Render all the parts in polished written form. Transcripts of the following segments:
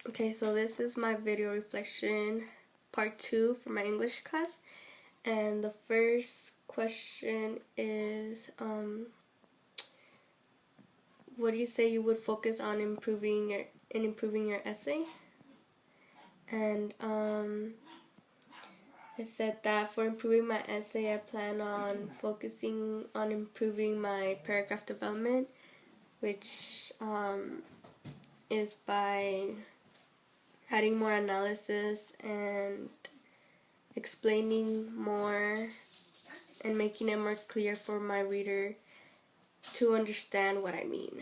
Okay, so this is my video reflection part 2 for my English class. And the first question is, what do you say you would focus on improving your essay? And I said that for improving my essay, I plan on focusing on improving my paragraph development, which is by adding more analysis and explaining more and making it more clear for my reader to understand what I mean.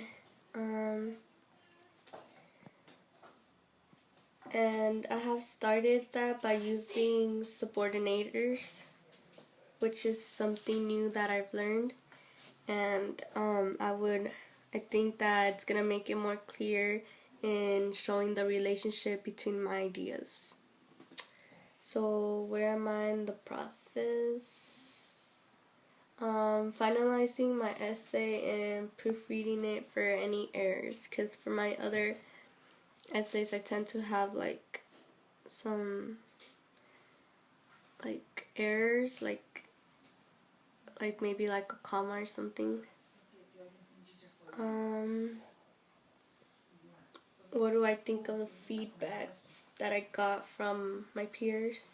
And I have started that by using subordinators, which is something new that I've learned. And I think that it's gonna make it more clear in showing the relationship between my ideas. So where am I in the process? Finalizing my essay and proofreading it for any errors, because for my other essays I tend to have some errors, like maybe a comma or something. What do I think of the feedback that I got from my peers?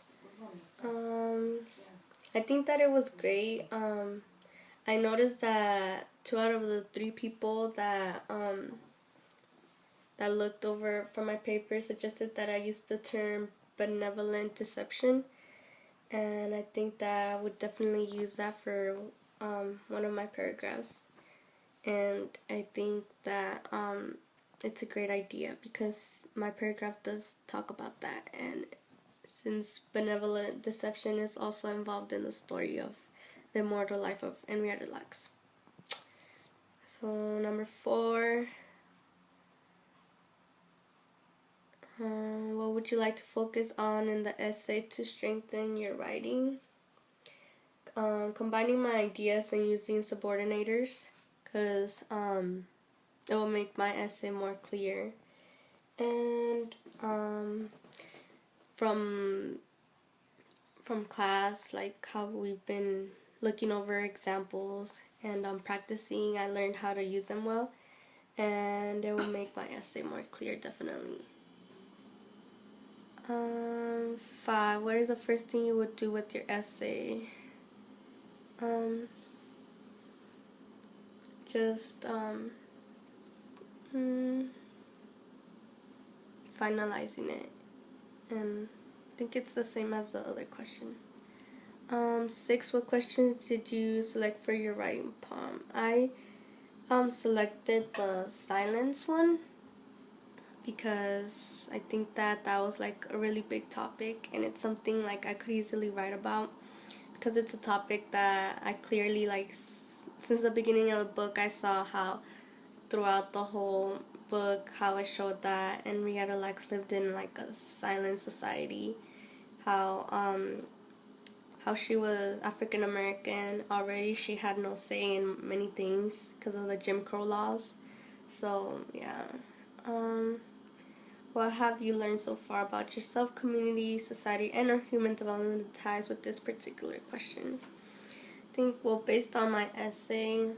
I think that it was great. I noticed that 2 out of the 3 people that looked over for my paper suggested that I use the term benevolent deception, and I think that I would definitely use that for one of my paragraphs. And I think that it's a great idea because my paragraph does talk about that, and since benevolent deception is also involved in the story of the immortal life of Henrietta Lacks. So number 4, what would you like to focus on in the essay to strengthen your writing? Combining my ideas and using subordinators, because it will make my essay more clear. And from class, like how we've been looking over examples and practicing, I learned how to use them well, and it will make my essay more clear, definitely. 5, what is the first thing you would do with your essay? Just finalizing it, and I think it's the same as the other question. 6, what questions did you select for your writing poem? I selected the silence one because I think that was like a really big topic, and it's something like I could easily write about because it's a topic that I clearly since the beginning of the book. I saw how throughout the whole book how it showed that Henrietta Lacks lived in like a silent society, how she was African American. Already she had no say in many things because of the Jim Crow laws. So yeah. What have you learned so far about yourself, community, society, and or human development that ties with this particular question? I think, well, based on my essay,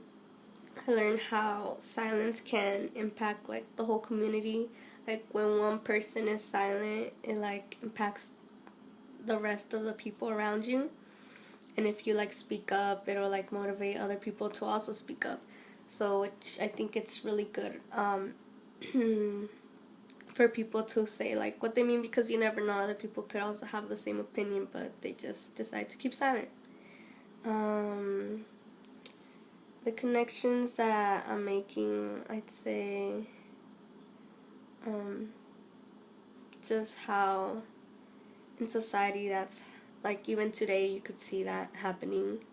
I learned how silence can impact like the whole community. Like when one person is silent, it like impacts the rest of the people around you. And if you like speak up, it'll like motivate other people to also speak up. So I think it's really good for people to say like what they mean, because you never know, other people could also have the same opinion, but they just decide to keep silent. The connections that I'm making, I'd say just how in society that's like even today you could see that happening.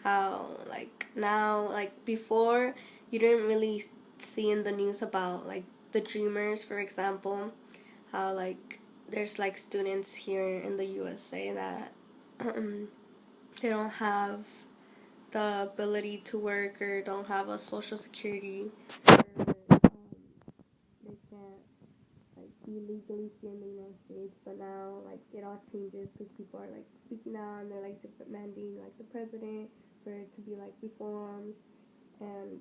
How like now, like before, you didn't really see in the news about like the dreamers, for example, how like there's like students here in the USA that they don't have the ability to work or don't have a social security, or they can't like be legally here in the United States, but now like it all changes because people are like speaking out and they're like demanding like the president for it to be like reformed, and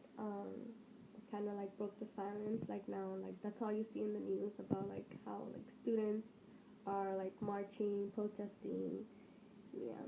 it kind of like broke the silence. Like now, like that's all you see in the news about like how like students are like marching, protesting, yeah.